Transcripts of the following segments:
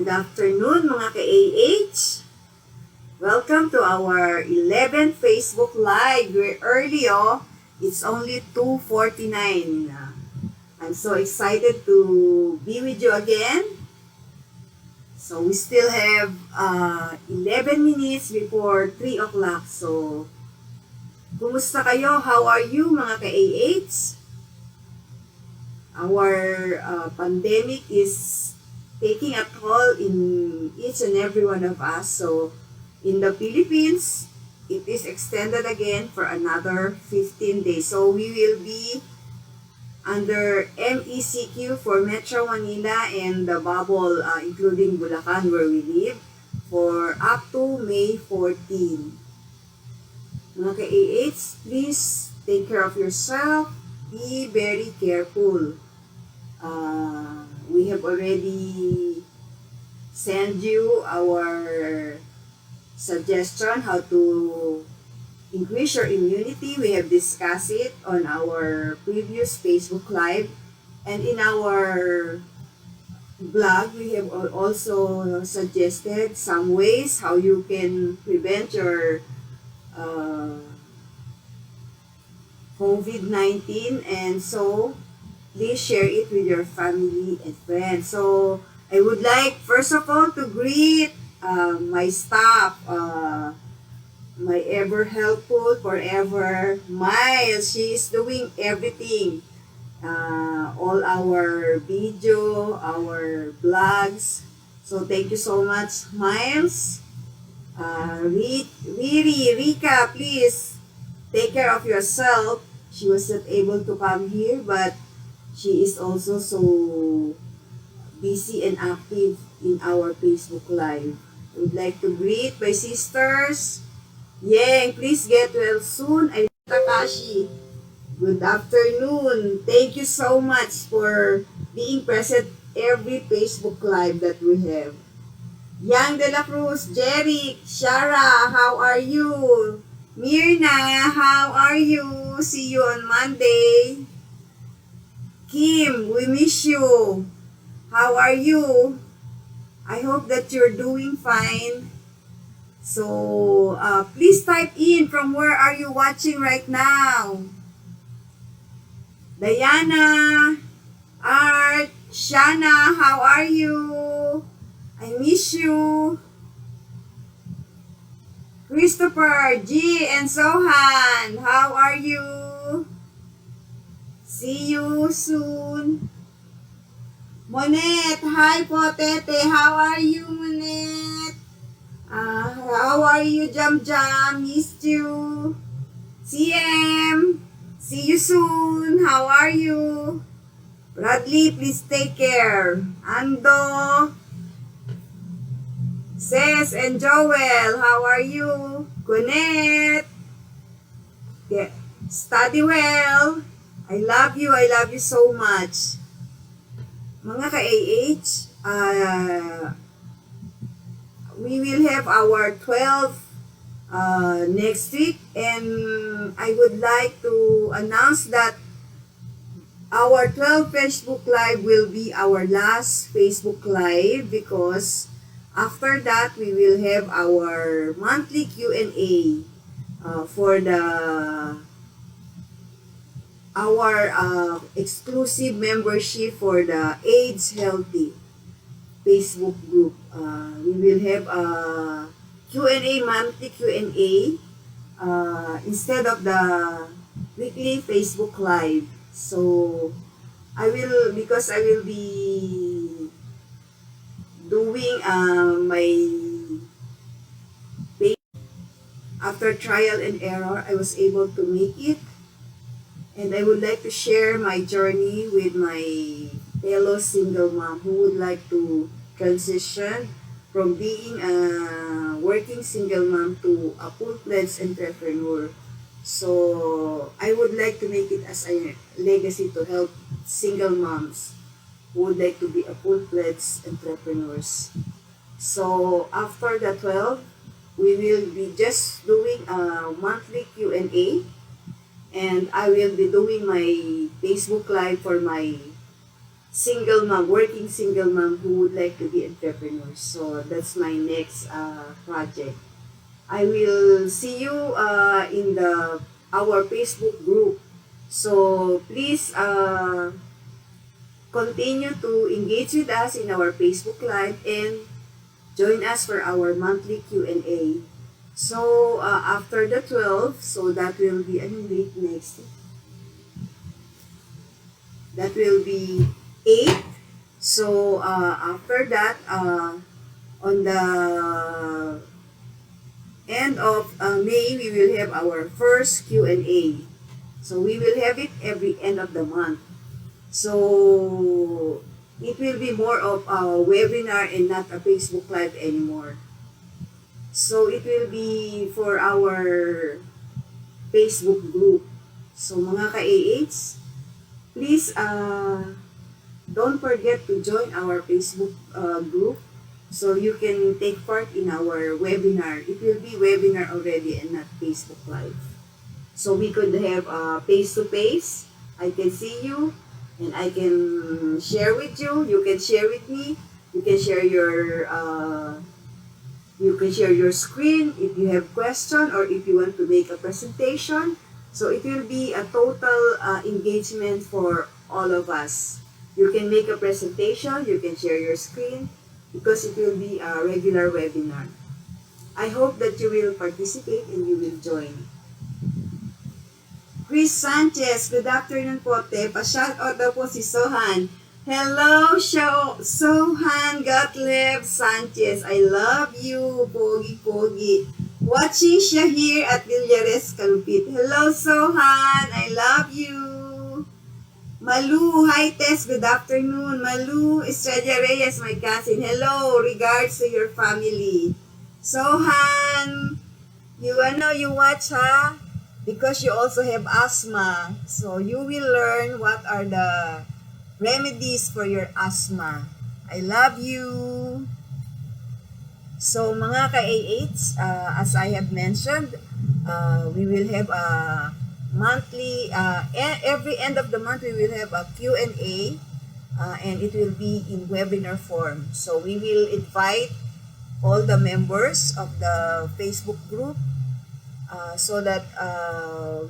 Good afternoon mga ka-AH. Welcome to our 11th Facebook Live. We're early It's only 2:49. I'm so excited to be with you again. So we still have 11 minutes before 3 o'clock. So, kumusta kayo? How are you mga ka-AH? Our pandemic is taking a toll in each and every one of us. So, in the Philippines, it is extended again for another 15 days. So, we will be under MECQ for Metro Manila and the bubble, including Bulacan where we live, for up to May 14. Mga ka-AH, please take care of yourself. Be very careful. We have already sent you our suggestion how to increase your immunity. We have discussed it on our previous Facebook Live, and in our blog we have also suggested some ways how you can prevent your COVID-19, and so please share it with your family and friends. So I would like first of all to greet my staff, my ever helpful forever Miles. She is doing everything, all our video, our blogs. So thank you so much, Miles. Rika, please take care of yourself. She was not able to come here, but she is also so busy and active in our Facebook Live. I would like to greet my sisters. Yang, please get well soon. I Takashi. Good afternoon. Thank you so much for being present every Facebook Live that we have. Yang De La Cruz, Jerry, Shara, how are you? Mirna, how are you? See you on Monday. Kim, we miss you. How are you? I hope that you're doing fine. So, please type in from where are you watching right now. Diana, Art, Shana, how are you? I miss you. Christopher, G, and Sohan, how are you? See you soon. Monette, hi po, Tete. How are you, Monette? How are you, Jam Jam? Missed you. CM, see you soon. How are you? Bradley, please take care. Ando, Ces, and Joel, how are you? Gonette, yeah. Study well. I love you so much. Mga ka-AH, we will have our 12 next week, and I would like to announce that our 12 Facebook Live will be our last Facebook Live, because after that we will have our monthly Q&A for our exclusive membership for the AIDS Healthy Facebook group. We will have a Q&A, monthly Q&A, instead of the weekly Facebook Live. So, because I will be doing my page. After trial and error, I was able to make it. And I would like to share my journey with my fellow single mom who would like to transition from being a working single mom to a full-fledged entrepreneur. So, I would like to make it as a legacy to help single moms who would like to be a full-fledged entrepreneurs. So, after the 12, we will be just doing a monthly Q&A, and I will be doing my Facebook Live for my single mom, working single mom who would like to be entrepreneurs. So that's my next project. I will see you in the our Facebook group. So please continue to engage with us in our Facebook Live and join us for our monthly Q&A. So after the 12, so that will be anong date next? That will be 8. So after that, on the end of May, we will have our first Q&A. So we will have it every end of the month. So it will be more of a webinar and not a Facebook Live anymore. So it will be for our Facebook group. So mga ka-AH, please don't forget to join our Facebook group so you can take part in our webinar. It will be webinar already and not Facebook Live. So we could have face-to-face. I can see you and I can share with you. You can share with me. You can share your screen if you have question or if you want to make a presentation. So it will be a total engagement for all of us. You can make a presentation, you can share your screen because it will be a regular webinar. I hope that you will participate and you will join. Chris Sanchez, good afternoon po, te. Pa-shoutout daw po si Sohan. Hello, Sohan Gottlieb Sanchez. I love you, pogi-pogi. Watching siya here at Villares, Kalupit. Hello, Sohan. I love you. Malu, hi Tess, good afternoon. Malu, Estrella Reyes, my cousin. Hello, regards to your family. Sohan, you watch, ha? Because you also have asthma. So you will learn what are the remedies for your asthma. I love you. So mga ka-AH, as I have mentioned, we will have a monthly, every end of the month we will have a Q&A and it will be in webinar form. So we will invite all the members of the Facebook group so that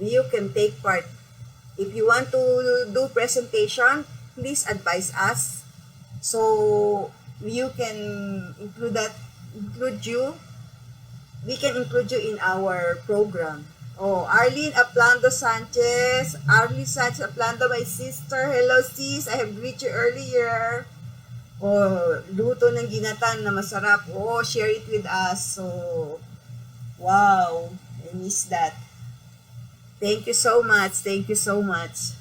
you can take part. If you want to do presentation, please advise us so you can we can include you in our program. Oh, Arlene Aplando Sanchez. Arlene Sanchez Aplando, my sister. Hello, sis. I have greeted you earlier. Oh, luto ng ginatan na masarap. Oh, share it with us. So, wow. I miss that. Thank you so much. Thank you so much.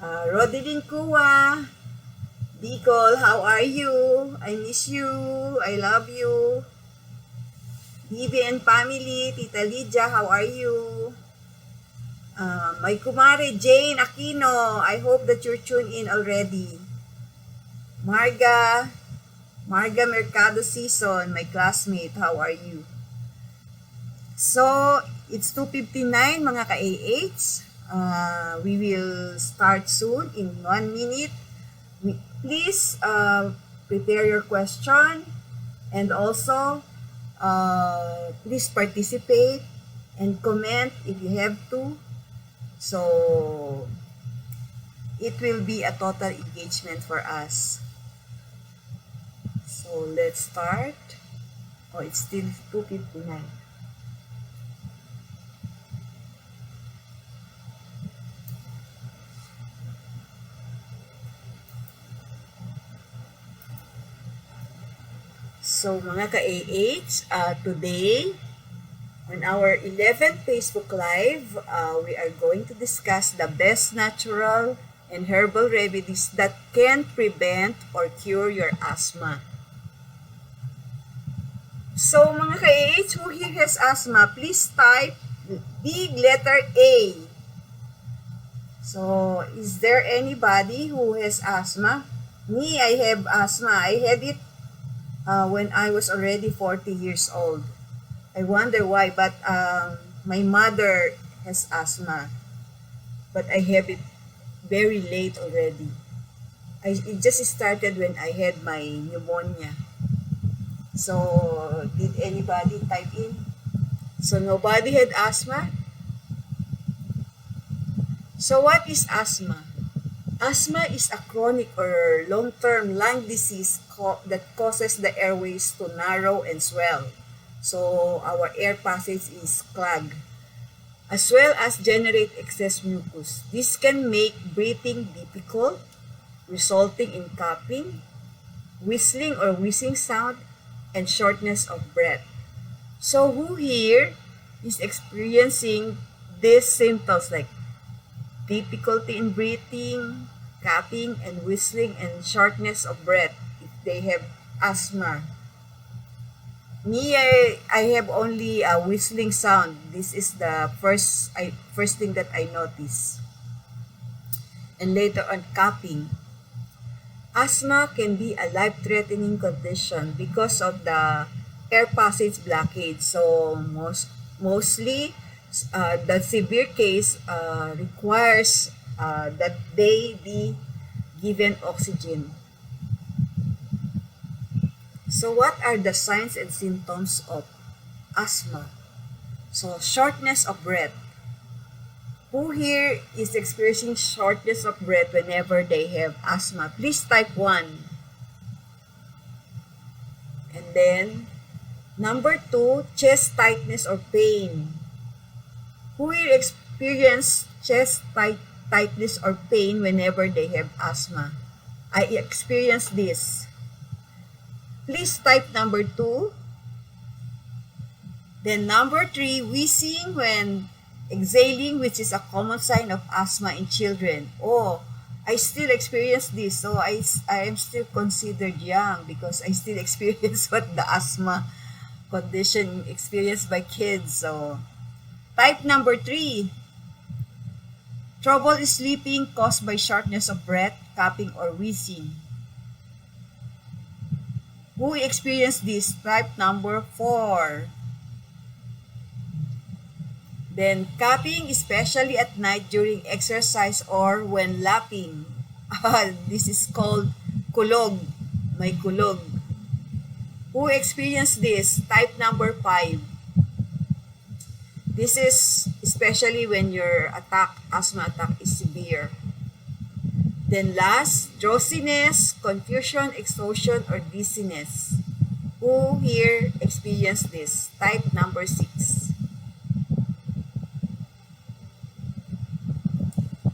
Rodeline Kua. Bicol, how are you? I miss you. I love you. Bibi and family, Tita Lydia, how are you? My kumare Jane Aquino, I hope that you're tuned in already. Marga Mercado Season, my classmate, how are you? So, it's 2:59 mga ka-AH. We will start soon in 1 minute. Please prepare your question and also please participate and comment if you have to. So it will be a total engagement for us. So let's start. Oh, it's still 2:59. So mga ka-AH, today on our 11th Facebook Live, we are going to discuss the best natural and herbal remedies that can prevent or cure your asthma. So mga ka-AH, who here has asthma, please type big letter A. So is there anybody who has asthma? Me, I have asthma. I had it when I was already 40 years old. I wonder why, but my mother has asthma. But I have it very late already. It just started when I had my pneumonia. So, did anybody type in? So, nobody had asthma? So, what is asthma? Asthma is a chronic or long-term lung disease that causes the airways to narrow and swell. So, our air passage is clogged, as well as generate excess mucus. This can make breathing difficult, resulting in coughing, whistling or wheezing sound, and shortness of breath. So who here is experiencing these symptoms like difficulty in breathing, coughing, and whistling, and shortness of breath if they have asthma? Me, I have only a whistling sound. This is the first thing that I notice. And later on, coughing. Asthma can be a life-threatening condition because of the air passage blockade. So mostly, the severe case requires that they be given oxygen. So what are the signs and symptoms of asthma? So shortness of breath. Who here is experiencing shortness of breath whenever they have asthma? Please type 1. And then, number 2, chest tightness or pain. Who here experience tightness or pain whenever they have asthma? I experience this. Please type number 2. Then number 3, wheezing when exhaling, which is a common sign of asthma in children. Oh, I still experience this. So I am still considered young because I still experience what the asthma condition experienced by kids. So type number 3. Trouble sleeping caused by shortness of breath, coughing, or wheezing. Who experienced this? Type number 4. Then coughing, especially at night during exercise or when lapping. This is called kulog. May kulog. Who experienced this? Type number 5. This is especially when your asthma attack is severe. Then last, drowsiness, confusion, exhaustion, or dizziness. Who here experienced this? Type number 6.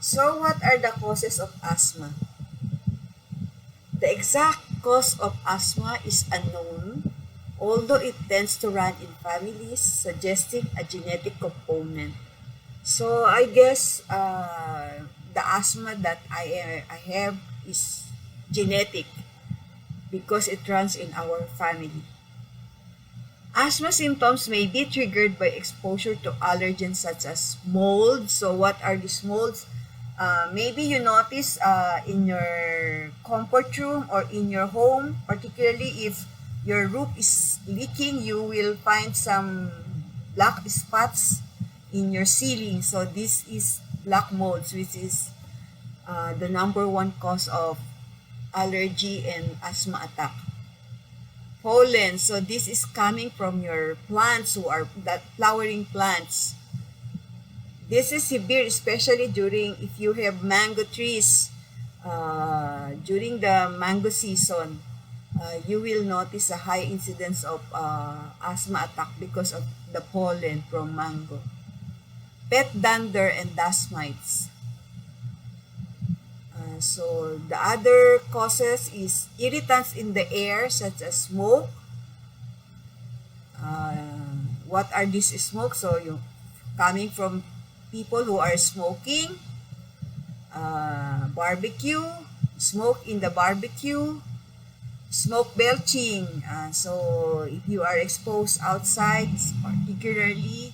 So what are the causes of asthma? The exact cause of asthma is unknown, although it tends to run in families, suggesting a genetic component. So I guess the asthma that I have is genetic because it runs in our family. Asthma symptoms may be triggered by exposure to allergens such as mold. So what are these molds? Maybe you notice in your comfort room or in your home, particularly if your roof is leaking, you will find some black spots in your ceiling. So this is black molds, which is the number one cause of allergy and asthma attack. Pollen, so this is coming from your plants who are that flowering plants. This is severe, especially if you have mango trees. During the mango season, you will notice a high incidence of asthma attack because of the pollen from mango. Pet dander and dust mites. So the other causes is irritants in the air such as smoke. What are these smoke? So yung coming from people who are smoking, barbecue, smoke in the barbecue, smoke belching. So if you are exposed outside, particularly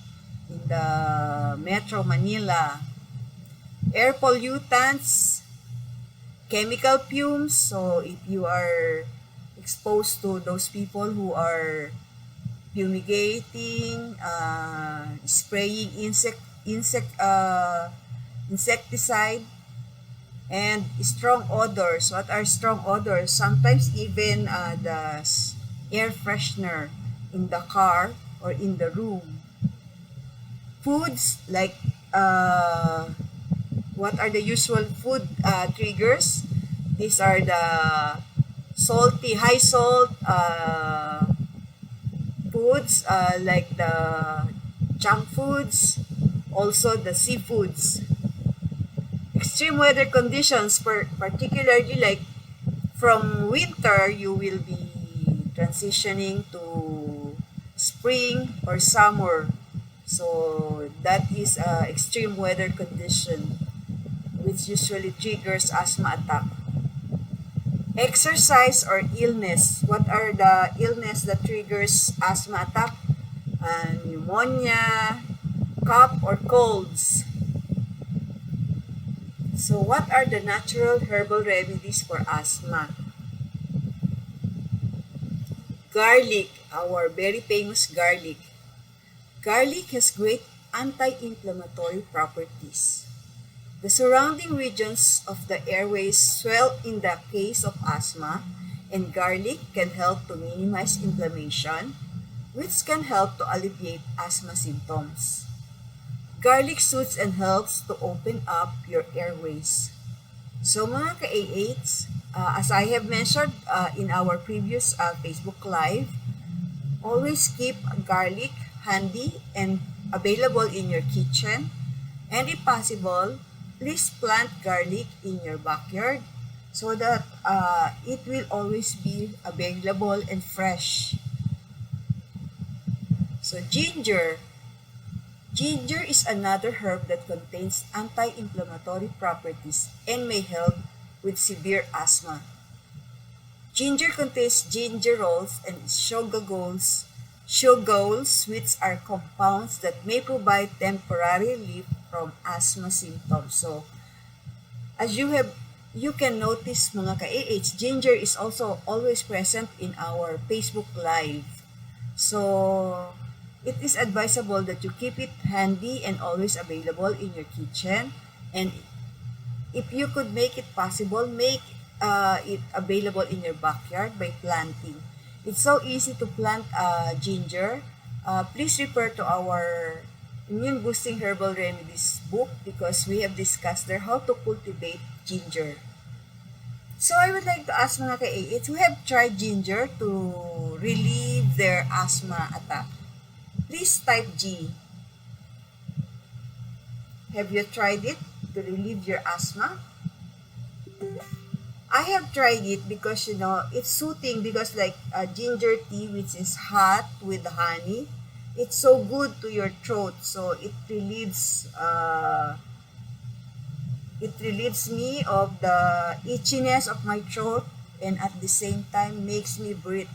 in the Metro Manila, air pollutants, chemical fumes. So if you are exposed to those people who are fumigating, spraying insecticide, And strong odors. What are strong odors? Sometimes even the air freshener in the car or in the room. Foods like what are the usual food triggers? These are the salty, high salt foods like the junk foods, also the seafoods. Extreme weather conditions, particularly like from winter, you will be transitioning to spring or summer. So that is extreme weather condition, which usually triggers asthma attack. Exercise or illness. What are the illness that triggers asthma attack? Pneumonia, cough, or colds. So what are the natural herbal remedies for asthma? Garlic, our very famous garlic. Garlic has great anti-inflammatory properties. The surrounding regions of the airways swell in the case of asthma, and garlic can help to minimize inflammation, which can help to alleviate asthma symptoms. Garlic soothes and helps to open up your airways. So mga ka-AH, as I have mentioned in our previous Facebook Live, always keep garlic handy and available in your kitchen. And if possible, please plant garlic in your backyard so that it will always be available and fresh. So ginger. Ginger is another herb that contains anti-inflammatory properties and may help with severe asthma. Ginger contains gingerols and shogagols, which are compounds that may provide temporary relief from asthma symptoms. So, as you can notice mga ka-AH, ginger is also always present in our Facebook Live. So, it is advisable that you keep it handy and always available in your kitchen. And if you could make it possible, make it available in your backyard by planting. It's so easy to plant ginger. Please refer to our Immune Boosting Herbal Remedies book because we have discussed there how to cultivate ginger. So I would like to ask mga ka-AH who have tried ginger to relieve their asthma attack. Please type G. Have you tried it to relieve your asthma? I have tried it because, it's soothing because like ginger tea, which is hot with honey, it's so good to your throat. So it relieves me of the itchiness of my throat and at the same time makes me breathe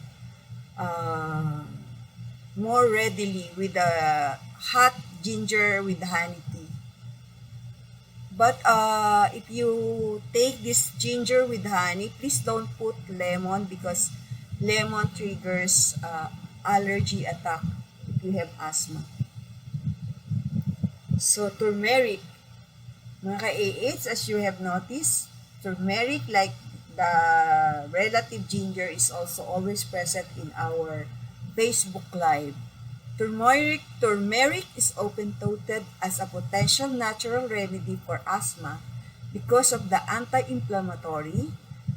more readily with the hot ginger with honey tea. But if you take this ginger with honey, please don't put lemon because lemon triggers allergy attack if you have asthma. So turmeric, mga ka-AH, as you have noticed, turmeric, like the relative ginger, is also always present in our Facebook Live. Turmeric is often touted as a potential natural remedy for asthma because of the anti-inflammatory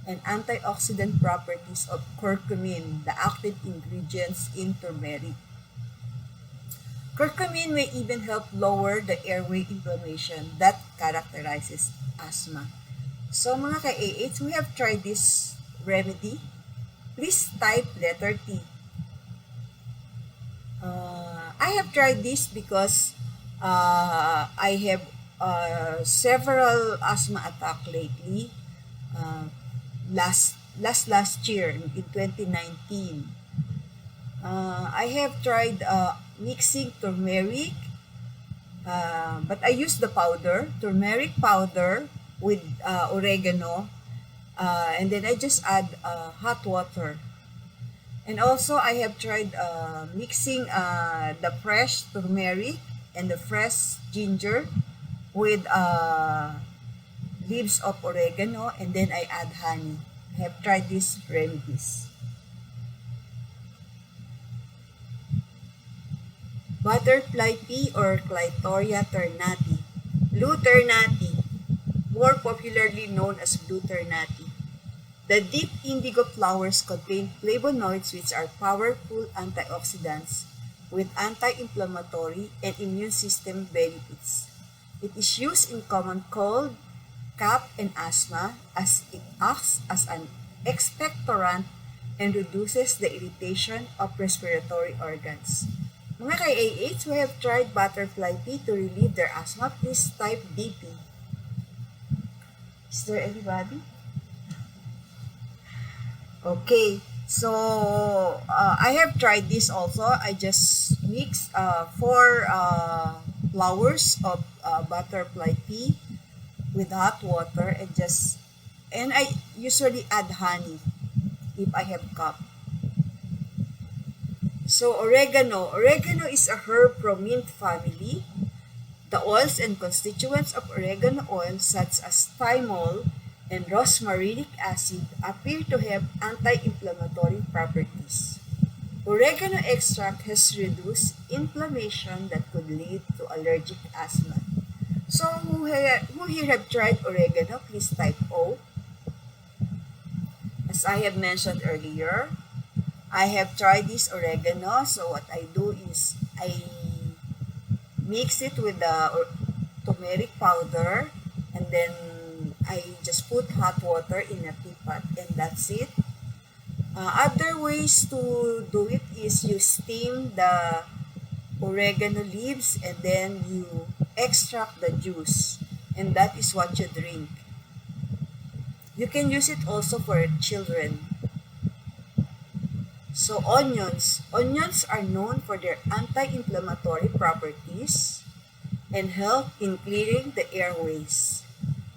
and antioxidant properties of curcumin, the active ingredients in turmeric. Curcumin may even help lower the airway inflammation that characterizes asthma. So mga ka-AH, we have tried this remedy. Please type letter T. I have tried this because I have several asthma attack lately. Last year in 2019, I have tried mixing turmeric, but I use the powder, turmeric powder with oregano, and then I just add hot water. And also, I have tried mixing the fresh turmeric and the fresh ginger with leaves of oregano, and then I add honey. I have tried this remedies. Butterfly pea or Clitoria ternati. Blue ternati, more popularly known as blue ternati. The deep indigo flowers contain flavonoids which are powerful antioxidants with anti-inflammatory and immune system benefits. It is used in common cold, cough, and asthma as it acts as an expectorant and reduces the irritation of respiratory organs. Mga ka-AH who have tried butterfly pea to relieve their asthma, please type BP. Is there anybody? Okay, so I have tried this also. I just mix 4 flowers of butterfly pea with hot water and I usually add honey if I have cough. So oregano is a herb from mint family. The oils and constituents of oregano oil such as thymol and rosmarinic acid appear to have anti-inflammatory properties. Oregano extract has reduced inflammation that could lead to allergic asthma. So who here have tried oregano? Please type O. As I have mentioned earlier, I have tried this oregano. So what I do is I mix it with the turmeric powder and then I just put hot water in a teapot and that's it. Other ways to do it is you steam the oregano leaves and then you extract the juice and that is what you drink. You can use it also for children. So onions are known for their anti-inflammatory properties and help in clearing the airways.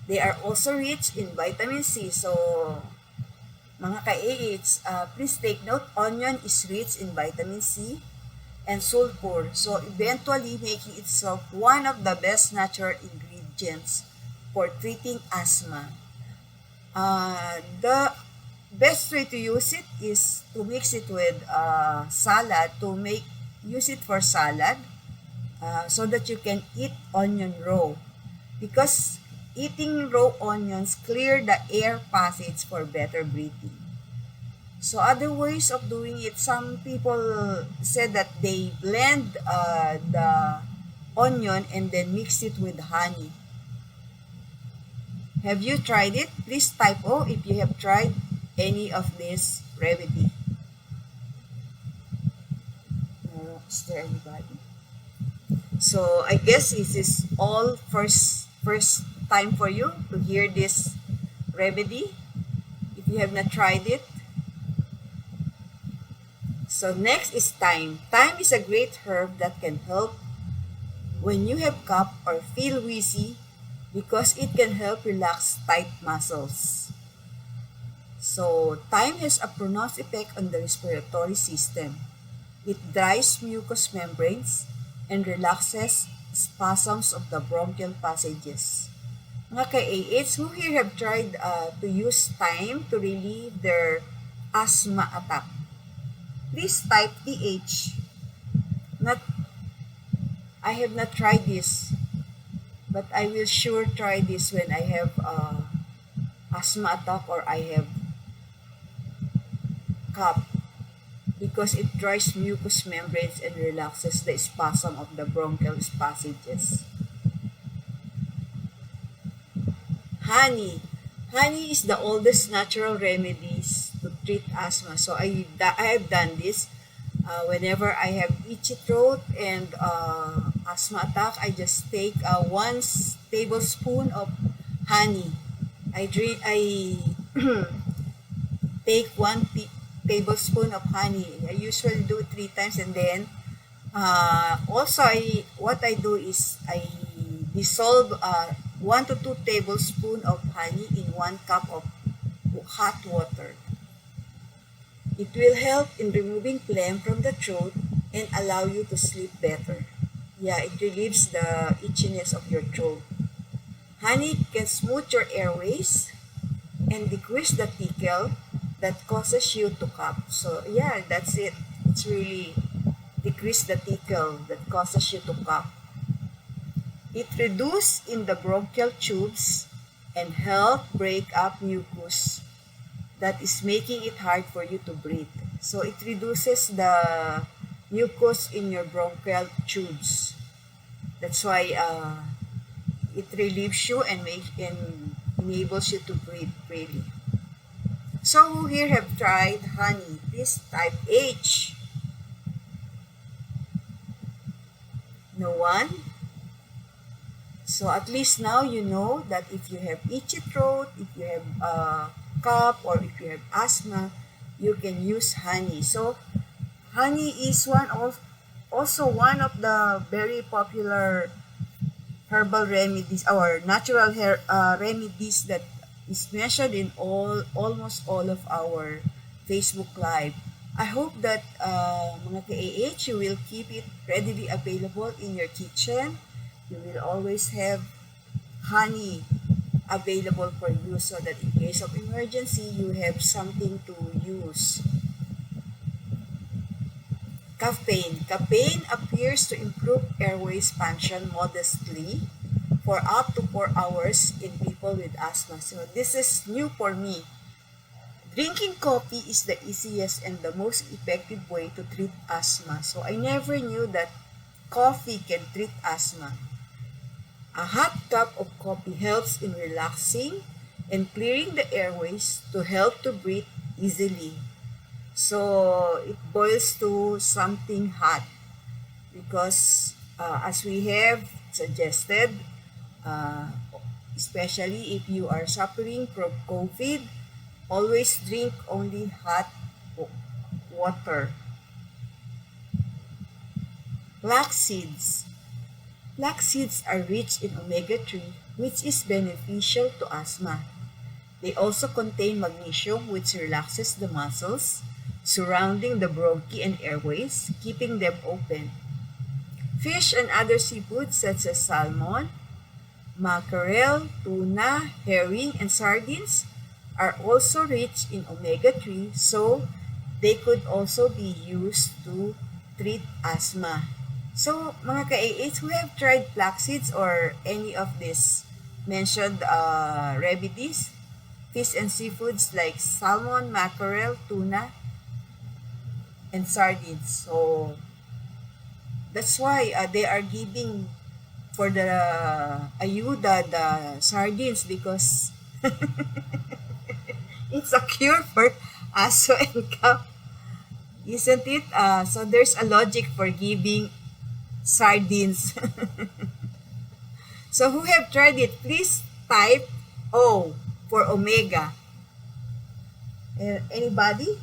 They are also rich in vitamin C. So mga ka-AH, please take note, onion is rich in vitamin C and sulfur. So eventually making itself one of the best natural ingredients for treating asthma. The best way to use it is to mix it with salad, use it for salad so that you can eat onion raw. Because eating raw onions clear the air passage for better breathing. So other ways of doing it, some people said that they blend the onion and then mix it with honey. Have you tried it? Please type O if you have tried any of this remedy. Is there anybody? So I guess this is all first time for you to hear this remedy if you have not tried it. So next is thyme. Thyme is a great herb that can help when you have cough or feel wheezy because it can help relax tight muscles. So thyme has a pronounced effect on the respiratory system. It dries mucous membranes and relaxes spasms of the bronchial passages. Mga ka-AH, who here have tried to use thyme to relieve their asthma attack? Please type TH. I have not tried this, but I will sure try this when I have asthma attack or I have cough because it dries mucous membranes and relaxes the spasm of the bronchial passages. Honey. Honey is the oldest natural remedies to treat asthma. So I have done this whenever I have itchy throat and asthma attack. I just take 1 tablespoon of honey. I take 1 tablespoon of honey. I usually do it 3 times and then also what I do is I dissolve 1 to 2 tablespoons of honey in 1 cup of hot water. It will help in removing phlegm from the throat and allow you to sleep better. Yeah, it relieves the itchiness of your throat. Honey can smooth your airways and decrease the tickle that causes you to cough. So yeah, that's it. It's really decrease the tickle that causes you to cough. It reduces in the bronchial tubes and help break up mucus that is making it hard for you to breathe. So it reduces the mucus in your bronchial tubes. That's why it relieves you and enables you to breathe freely. So who here have tried honey? Please type H. No one? So at least now you know that if you have itchy throat, if you have cough, or if you have asthma, you can use honey. So honey is also one of the very popular herbal remedies or natural remedies that is mentioned in almost all of our Facebook Live. I hope that mga ka-AH, you will keep it readily available in your kitchen. You will always have honey available for you so that in case of emergency, you have something to use. Caffeine. Caffeine appears to improve airways function modestly for up to 4 hours in people with asthma. So this is new for me. Drinking coffee is the easiest and the most effective way to treat asthma. So I never knew that coffee can treat asthma. A hot cup of coffee helps in relaxing and clearing the airways to help to breathe easily. So it boils to something hot because as we have suggested, especially if you are suffering from COVID, always drink only hot water. Flax seeds. Flax seeds are rich in omega-3, which is beneficial to asthma. They also contain magnesium, which relaxes the muscles surrounding the bronchi and airways, keeping them open. Fish and other seafoods such as salmon, mackerel, tuna, herring, and sardines are also rich in omega-3, so they could also be used to treat asthma. So, mga ka-AH who have tried flax seeds or any of these mentioned remedies, fish and seafoods like salmon, mackerel, tuna, and sardines. So, that's why they are giving for the ayuda the sardines because it's a cure for asthma and cough, isn't it? So there's a logic for giving sardines. So who have tried it? Please type O for omega. Anybody?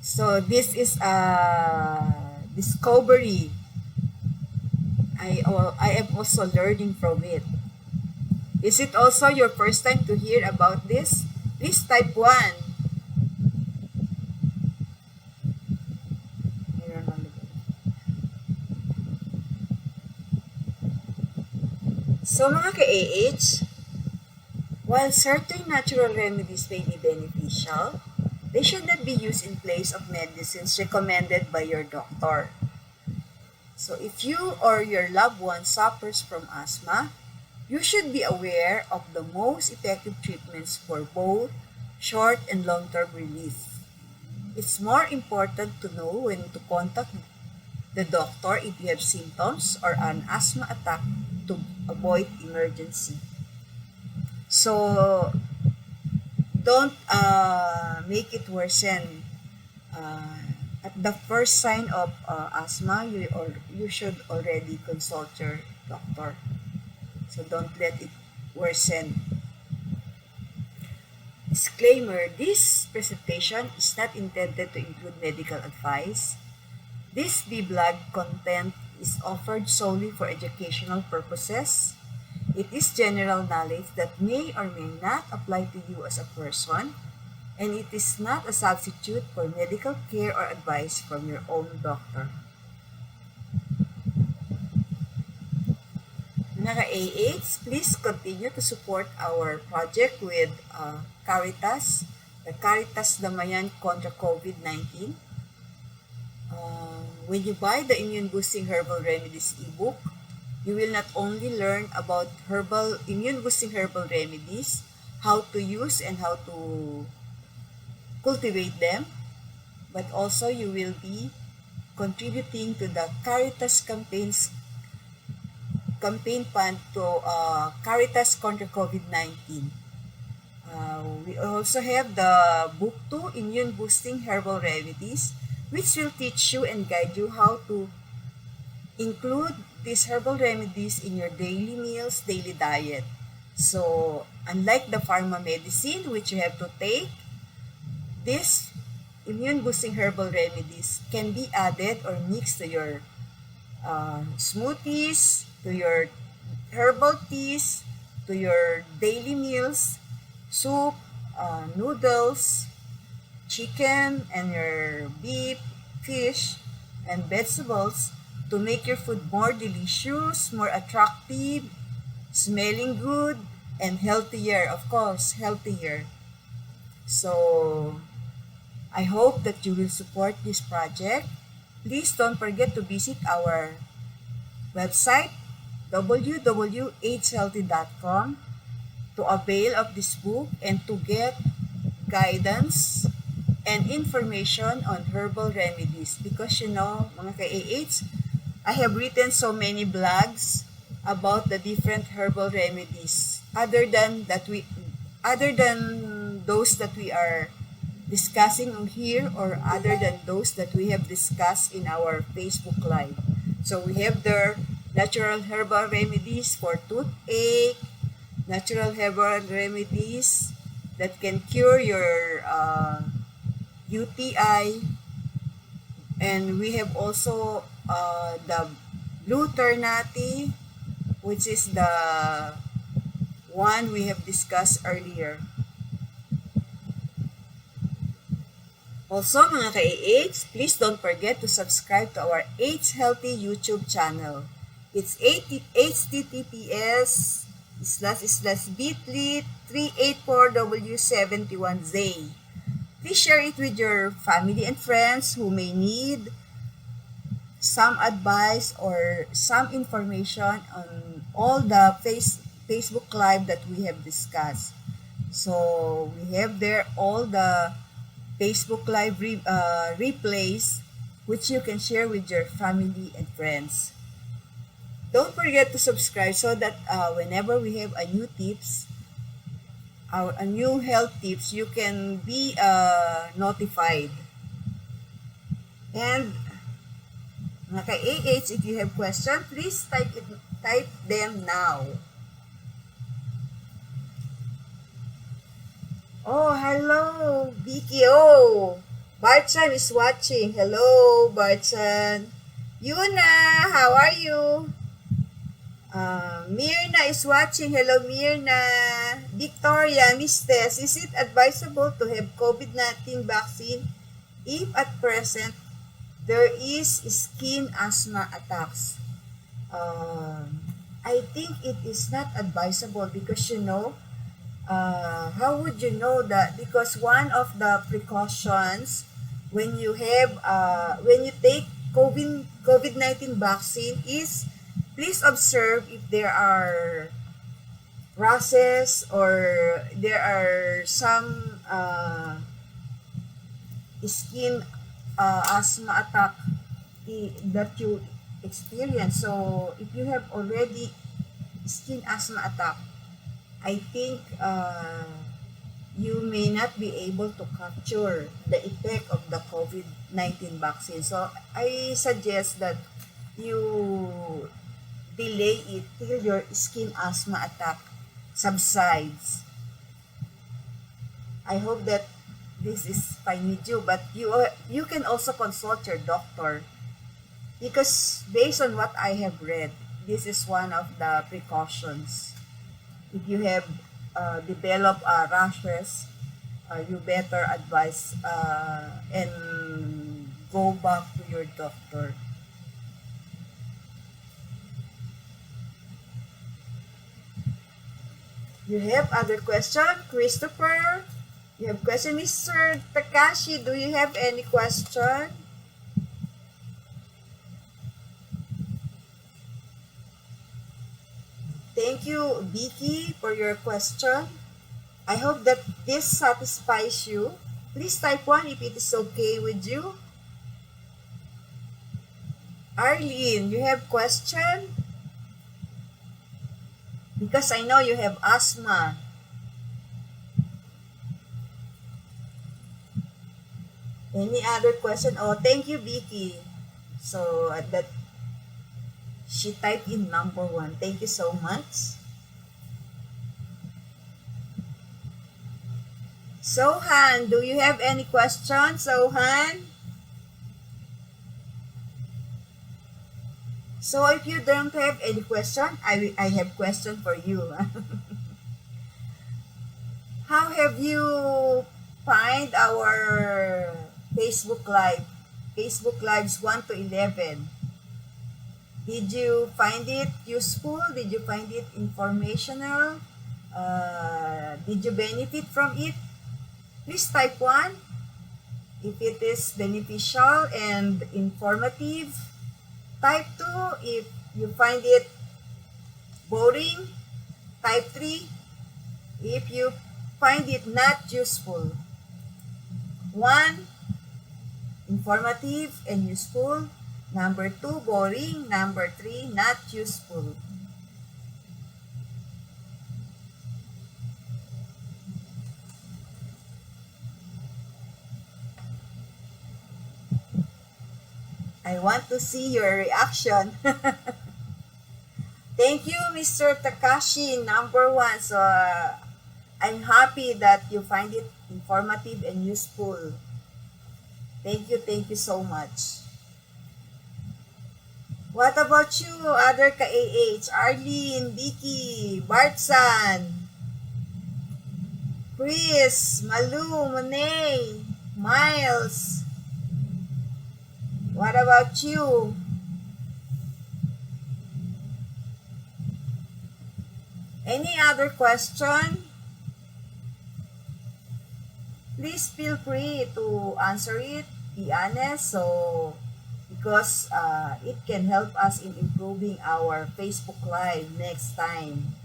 So this is a discovery. I am also learning from it. Is it also your first time to hear about this? Please type 1. So mga ka-AH, while certain natural remedies may be beneficial, they should not be used in place of medicines recommended by your doctor. So if you or your loved one suffers from asthma, you should be aware of the most effective treatments for both short and long-term relief. It's more important to know when to contact the doctor if you have symptoms or an asthma attack to avoid emergency. So don't make it worsen. At the first sign of asthma, you should already consult your doctor. So don't let it worsen. Disclaimer, this presentation is not intended to include medical advice. This B-blog content is offered solely for educational purposes. It is general knowledge that may or may not apply to you as a person, and it is not a substitute for medical care or advice from your own doctor. Mga ka-AH, please continue to support our project with Caritas, the Caritas Damayan contra COVID-19. When you buy the Immune Boosting Herbal Remedies ebook, you will not only learn about immune boosting herbal remedies, how to use and how to cultivate them, but also you will be contributing to the Caritas campaign fund to Caritas contra COVID-19. We also have the book 2, Immune Boosting Herbal Remedies, which will teach you and guide you how to include these herbal remedies in your daily meals, daily diet. So, unlike the pharma medicine, which you have to take, these immune boosting herbal remedies can be added or mixed to your smoothies, to your herbal teas, to your daily meals, soup, noodles, chicken, and your beef, fish, and vegetables to make your food more delicious, more attractive, smelling good, and healthier, of course, healthier. So, I hope that you will support this project. Please don't forget to visit our website, www.agehealthy.com, to avail of this book and to get guidance and information on herbal remedies. Because mga ka-AH, I have written so many blogs about the different herbal remedies other than those that we are discussing on here, or other than those that we have discussed in our Facebook Live. So we have the natural herbal remedies for toothache, natural herbal remedies that can cure your UTI, and we have also the blue ternati, which is the one we have discussed earlier. Also, mga ka-AH, please don't forget to subscribe to our Age Healthy YouTube channel. It's https://bit.ly 384W71Z. Please share it with your family and friends who may need some advice or some information on all the Facebook Live that we have discussed. So, we have there all the Facebook Live replays, which you can share with your family and friends. Don't forget to subscribe so that whenever we have a new health tips, you can be notified. And mga ka-AH, if you have questions, please type them now. Oh, hello, Vicky. Oh, Barchan is watching. Hello, Barchan. Yuna, how are you? Mirna is watching. Hello, Mirna. Victoria, Miss Tess, is it advisable to have COVID-19 vaccine if at present there is skin asthma attacks? I think it is not advisable because how would you know that? Because one of the precautions when you take COVID-19 vaccine is please observe if there are rashes or there are some skin asthma attack that you experience. So if you have already skin asthma attack, I think you may not be able to capture the effect of the COVID-19 vaccine. So I suggest that you delay it till your skin asthma attack subsides. I hope that this is fine with you, but you can also consult your doctor, because based on what I have read, this is one of the precautions. If you have developed rashes, you better advise and go back to your doctor. You have other question? Christopher? You have question? Mr. Takashi, do you have any question? Thank you, Vicky, for your question. I hope that this satisfies you. Please type 1 if it is okay with you. Arlene, you have question? Because I know you have asthma. Any other question? Oh, thank you, Vicky. So, that she typed in number 1. Thank you so much. Sohan, do you have any questions, Sohan? So if you don't have any question, I have question for you. How have you find our Facebook Live? Facebook Lives 1 to 11. Did you find it useful? Did you find it informational? Did you benefit from it? Please type 1 if it is beneficial and informative. Type 2 if you find it boring. Type 3 if you find it not useful. 1, informative and useful. Number 2, boring. Number 3, not useful. I want to see your reaction. Thank you, Mr. Takashi, number 1. So, I'm happy that you find it informative and useful. Thank you so much. What about you, other ka-AH? Arlene, Vicky, Bartsan, Chris, Malu, Monet, Miles. What about you? Any other question? Please feel free to answer it. Be honest. So, because it can help us in improving our Facebook Live next time.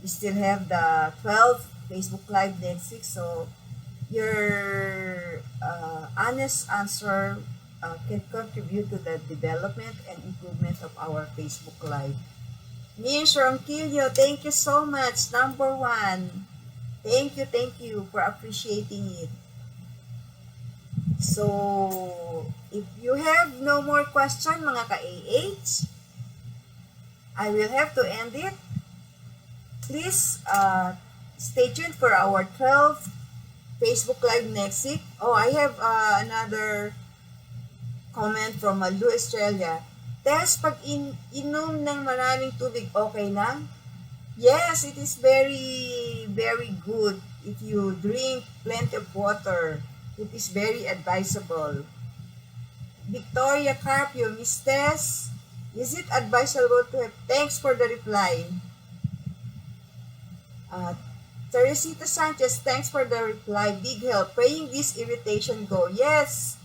We still have the 12th Facebook Live next week. So, your honest answer can contribute to the development and improvement of our Facebook Live. Miss Ronquillo, thank you so much. Number 1. Thank you for appreciating it. So, if you have no more question, mga ka-AH, I will have to end it. Please stay tuned for our 12th Facebook Live next week. Oh, I have another comment from Malu, Australia. Tess, pag inom ng maraming tubig, okay lang? Yes, it is very, very good. If you drink plenty of water, it is very advisable. Victoria Carpio, Miss Tess, is it advisable to have... Thanks for the reply. Teresita Sanchez, thanks for the reply. Big help. Praying this irritation go. Yes,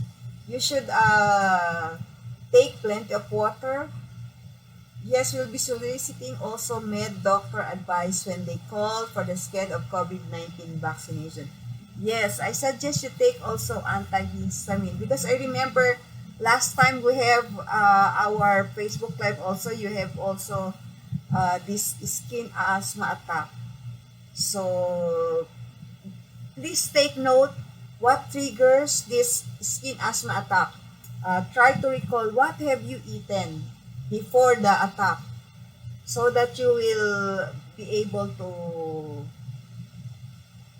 you should take plenty of water. Yes, we'll be soliciting also med doctor advice when they call for the schedule of COVID-19 vaccination. Yes, I suggest you take also antihistamine because I remember last time we have our Facebook Live also, you have also this skin asthma attack. So, please take note what triggers this skin asthma attack. Try to recall what have you eaten before the attack so that you will be able to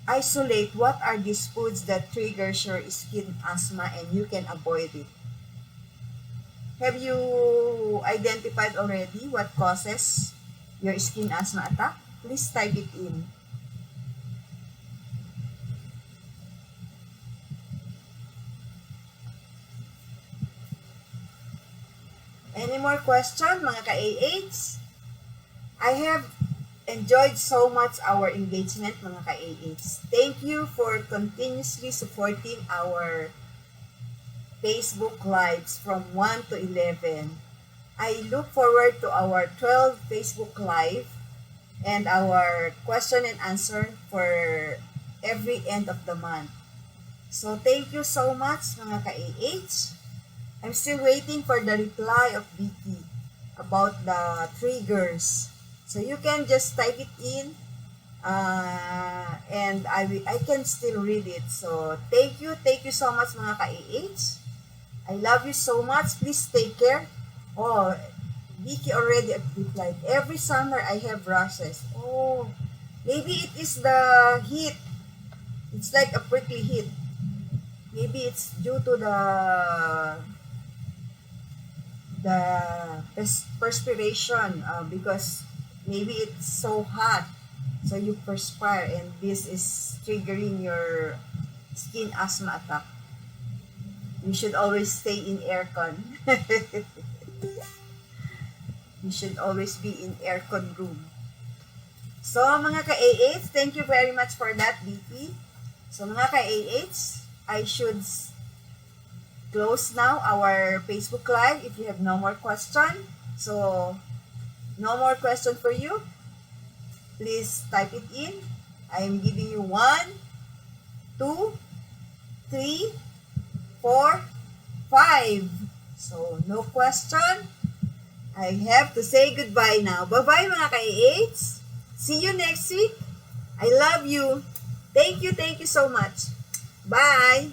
isolate what are these foods that triggers your skin asthma and you can avoid it. Have you identified already what causes your skin asthma attack? Please type it in. Any more question, mga ka-AH? I have enjoyed so much our engagement, mga ka-AH. Thank you for continuously supporting our Facebook Lives from 1 to 11. I look forward to our 12 Facebook Live and our question and answer for every end of the month. So, thank you so much, mga ka-AH. I'm still waiting for the reply of Vicky about the triggers. So, you can just type it in and I can still read it. So, thank you so much, mga ka-AH. I love you so much. Please take care. Oh, Vicky already replied. Every summer I have rashes. Oh, maybe it is the heat. It's like a prickly heat. Maybe it's due to the perspiration because maybe it's so hot. So you perspire and this is triggering your skin asthma attack. You should always stay in aircon. You should always be in aircon room. So, mga ka-AH, thank you very much for that, Vicky. So, mga ka-AH, I should close now our Facebook Live if you have no more question. So, no more question for you. Please type it in. I am giving you 1, 2, 3, 4, 5. So, no question. I have to say goodbye now. Bye-bye, mga ka-AH. See you next week. I love you. Thank you so much. Bye.